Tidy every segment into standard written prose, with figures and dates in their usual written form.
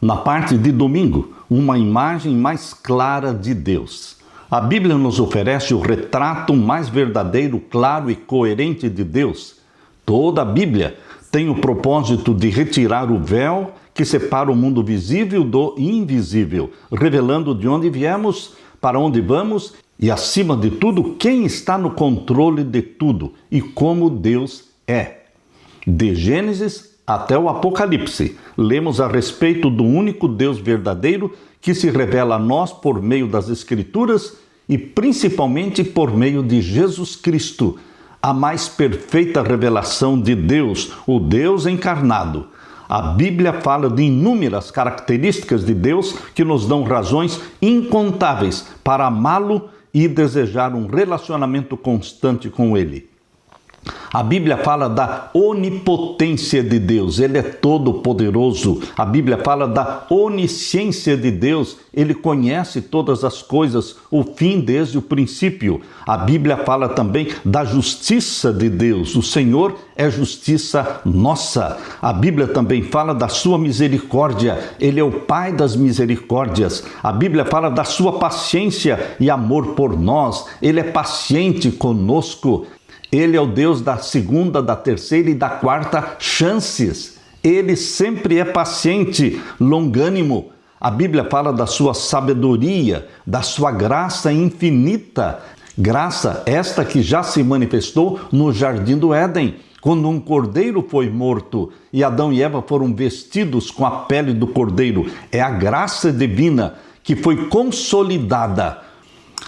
Na parte de domingo, uma imagem mais clara de Deus. A Bíblia nos oferece o retrato mais verdadeiro, claro e coerente de Deus. Toda a Bíblia tem o propósito de retirar o véu que separa o mundo visível do invisível, revelando de onde viemos, para onde vamos e, acima de tudo, quem está no controle de tudo e como Deus é. De Gênesis até o Apocalipse, lemos a respeito do único Deus verdadeiro que se revela a nós por meio das Escrituras e principalmente por meio de Jesus Cristo, a mais perfeita revelação de Deus, o Deus encarnado. A Bíblia fala de inúmeras características de Deus que nos dão razões incontáveis para amá-lo e desejar um relacionamento constante com Ele. A Bíblia fala da onipotência de Deus, Ele é todo-poderoso. A Bíblia fala da onisciência de Deus, Ele conhece todas as coisas, o fim desde o princípio. A Bíblia fala também da justiça de Deus, o Senhor é justiça nossa. A Bíblia também fala da sua misericórdia, Ele é o Pai das misericórdias. A Bíblia fala da sua paciência e amor por nós, Ele é paciente conosco. Ele é o Deus da segunda, da terceira e da quarta chances. Ele sempre é paciente, longânimo. A Bíblia fala da sua sabedoria, da sua graça infinita. Graça esta que já se manifestou no Jardim do Éden, quando um cordeiro foi morto e Adão e Eva foram vestidos com a pele do cordeiro. É a graça divina que foi consolidada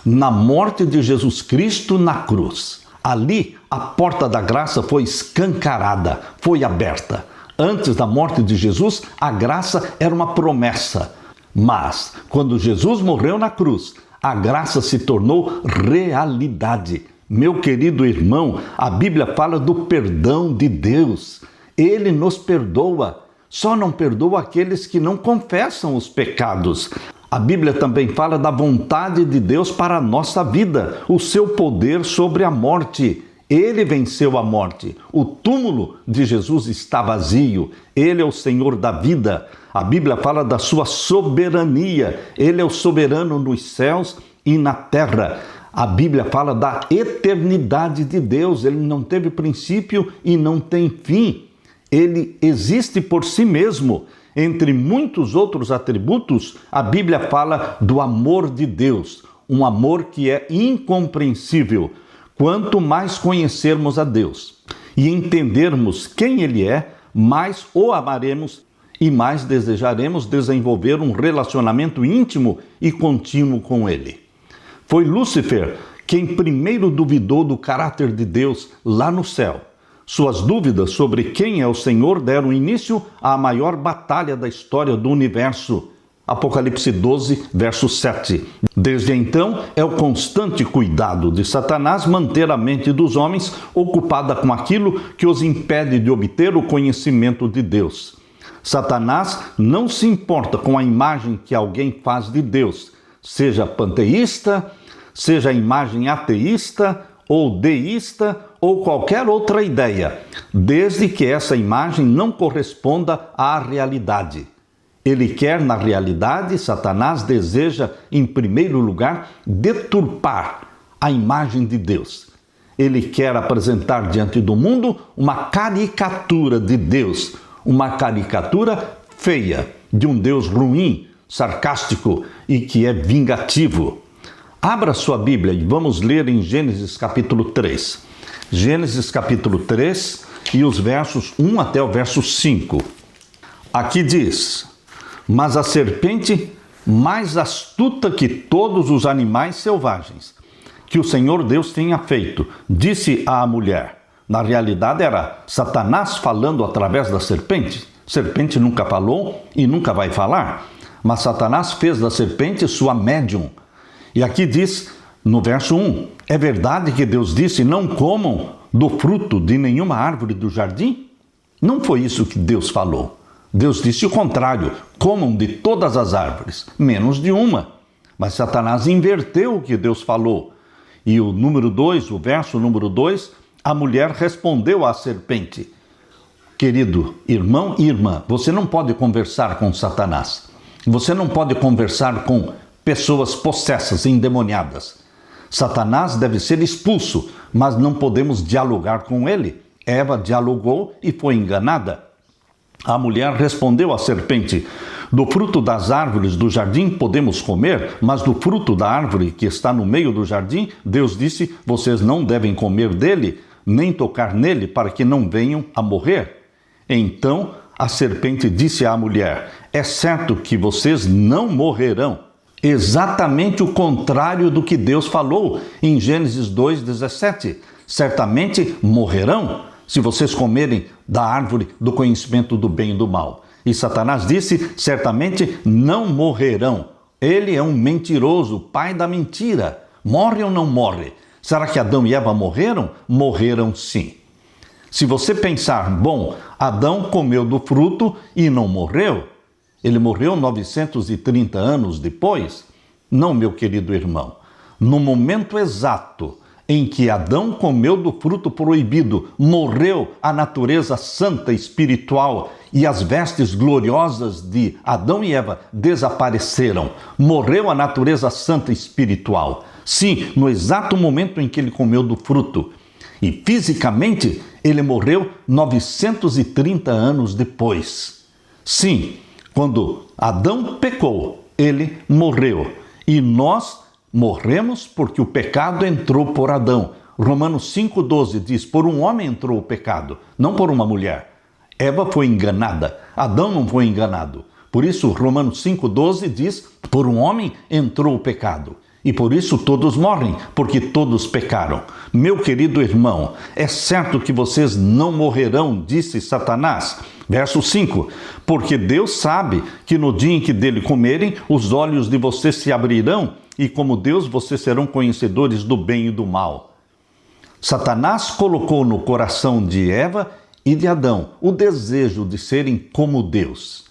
na morte de Jesus Cristo na cruz. Ali, a porta da graça foi escancarada, foi aberta. Antes da morte de Jesus, a graça era uma promessa. Mas, quando Jesus morreu na cruz, a graça se tornou realidade. Meu querido irmão, a Bíblia fala do perdão de Deus. Ele nos perdoa. Só não perdoa aqueles que não confessam os pecados. A Bíblia também fala da vontade de Deus para a nossa vida, o seu poder sobre a morte. Ele venceu a morte. O túmulo de Jesus está vazio. Ele é o Senhor da vida. A Bíblia fala da sua soberania. Ele é o soberano nos céus e na terra. A Bíblia fala da eternidade de Deus. Ele não teve princípio e não tem fim. Ele existe por si mesmo. Entre muitos outros atributos, a Bíblia fala do amor de Deus, um amor que é incompreensível. Quanto mais conhecermos a Deus e entendermos quem Ele é, mais o amaremos e mais desejaremos desenvolver um relacionamento íntimo e contínuo com Ele. Foi Lúcifer quem primeiro duvidou do caráter de Deus lá no céu. Suas dúvidas sobre quem é o Senhor deram início à maior batalha da história do universo. Apocalipse 12, verso 7. Desde então, é o constante cuidado de Satanás manter a mente dos homens ocupada com aquilo que os impede de obter o conhecimento de Deus. Satanás não se importa com a imagem que alguém faz de Deus, seja panteísta, seja a imagem ateísta ou deísta, ou qualquer outra ideia, desde que essa imagem não corresponda à realidade. Ele quer, na realidade, Satanás deseja, em primeiro lugar, deturpar a imagem de Deus. Ele quer apresentar diante do mundo uma caricatura de Deus, uma caricatura feia, de um Deus ruim, sarcástico e que é vingativo. Abra sua Bíblia e vamos ler em Gênesis capítulo 3. Gênesis capítulo 3 e os versos 1 até o verso 5. Aqui diz: mas a serpente, mais astuta que todos os animais selvagens, que o Senhor Deus tinha feito, disse à mulher. Na realidade era Satanás falando através da serpente. Serpente nunca falou e nunca vai falar, mas Satanás fez da serpente sua médium. E aqui diz, no verso 1, é verdade que Deus disse, não comam do fruto de nenhuma árvore do jardim? Não foi isso que Deus falou. Deus disse o contrário, comam de todas as árvores, menos de uma. Mas Satanás inverteu o que Deus falou. E o verso número 2, a mulher respondeu à serpente. Querido irmão e irmã, você não pode conversar com Satanás. Você não pode conversar com pessoas possessas, endemoniadas. Satanás deve ser expulso, mas não podemos dialogar com ele. Eva dialogou e foi enganada. A mulher respondeu à serpente: do fruto das árvores do jardim podemos comer, mas do fruto da árvore que está no meio do jardim, Deus disse: vocês não devem comer dele, nem tocar nele, para que não venham a morrer. Então a serpente disse à mulher: é certo que vocês não morrerão. Exatamente o contrário do que Deus falou em Gênesis 2:17. Certamente morrerão se vocês comerem da árvore do conhecimento do bem e do mal. E Satanás disse: certamente não morrerão. Ele é um mentiroso, pai da mentira. Morre ou não morre? Será que Adão e Eva morreram? Morreram sim. Se você pensar, bom, Adão comeu do fruto e não morreu, ele morreu 930 anos depois? Não, meu querido irmão. No momento exato em que Adão comeu do fruto proibido, morreu a natureza santa espiritual e as vestes gloriosas de Adão e Eva desapareceram. Morreu a natureza santa espiritual. Sim, no exato momento em que ele comeu do fruto. E fisicamente ele morreu 930 anos depois. Sim, quando Adão pecou, ele morreu. E nós morremos porque o pecado entrou por Adão. Romanos 5,12 diz: por um homem entrou o pecado, não por uma mulher. Eva foi enganada, Adão não foi enganado. Por isso, Romanos 5,12 diz: por um homem entrou o pecado. E por isso todos morrem, porque todos pecaram. Meu querido irmão, é certo que vocês não morrerão, disse Satanás. Verso 5, porque Deus sabe que no dia em que dele comerem, os olhos de vocês se abrirão, e como Deus vocês serão conhecedores do bem e do mal. Satanás colocou no coração de Eva e de Adão o desejo de serem como Deus.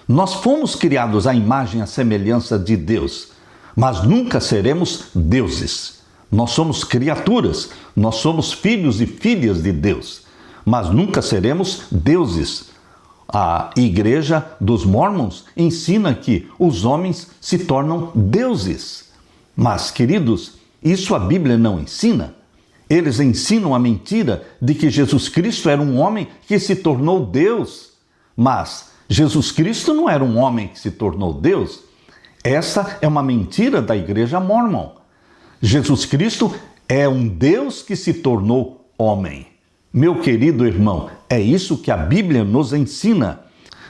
Nós fomos criados à imagem e à semelhança de Deus, mas nunca seremos deuses. Nós somos criaturas, nós somos filhos e filhas de Deus, mas nunca seremos deuses. A igreja dos Mormons ensina que os homens se tornam deuses. Mas, queridos, isso a Bíblia não ensina. Eles ensinam a mentira de que Jesus Cristo era um homem que se tornou Deus. Mas Jesus Cristo não era um homem que se tornou Deus. Essa é uma mentira da igreja Mormon. Jesus Cristo é um Deus que se tornou homem. Meu querido irmão, é isso que a Bíblia nos ensina.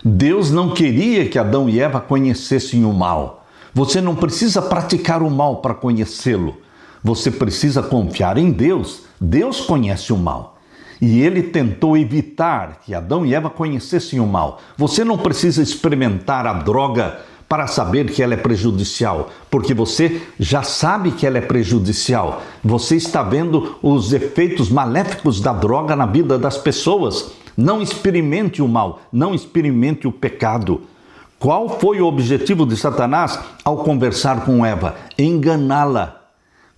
Deus não queria que Adão e Eva conhecessem o mal. Você não precisa praticar o mal para conhecê-lo. Você precisa confiar em Deus. Deus conhece o mal. E ele tentou evitar que Adão e Eva conhecessem o mal. Você não precisa experimentar a droga para saber que ela é prejudicial, porque você já sabe que ela é prejudicial. Você está vendo os efeitos maléficos da droga na vida das pessoas. Não experimente o mal, não experimente o pecado. Qual foi o objetivo de Satanás ao conversar com Eva? Enganá-la,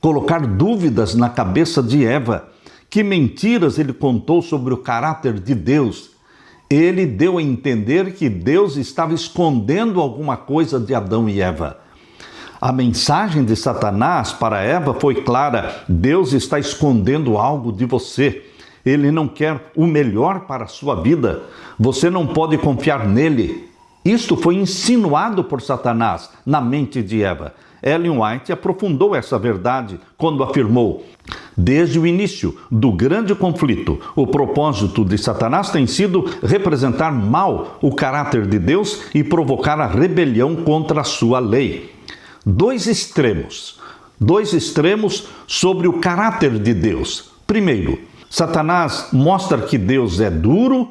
colocar dúvidas na cabeça de Eva. Que mentiras ele contou sobre o caráter de Deus. Ele deu a entender que Deus estava escondendo alguma coisa de Adão e Eva. A mensagem de Satanás para Eva foi clara: Deus está escondendo algo de você. Ele não quer o melhor para a sua vida. Você não pode confiar nele. Isto foi insinuado por Satanás na mente de Eva. Ellen White aprofundou essa verdade quando afirmou: desde o início do grande conflito, o propósito de Satanás tem sido representar mal o caráter de Deus e provocar a rebelião contra a sua lei. Dois extremos sobre o caráter de Deus. Primeiro, Satanás mostra que Deus é duro,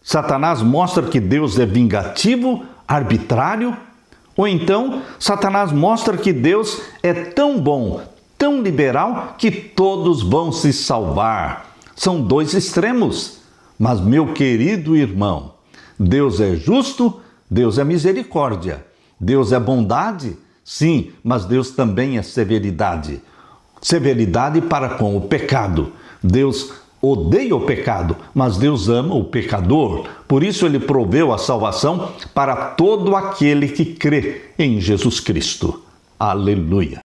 Satanás mostra que Deus é vingativo, arbitrário. Ou então, Satanás mostra que Deus é tão bom, tão liberal, que todos vão se salvar. São dois extremos. Mas, meu querido irmão, Deus é justo, Deus é misericórdia. Deus é bondade, sim, mas Deus também é severidade. Severidade para com o pecado. Deus odeia o pecado, mas Deus ama o pecador. Por isso ele proveu a salvação para todo aquele que crê em Jesus Cristo. Aleluia!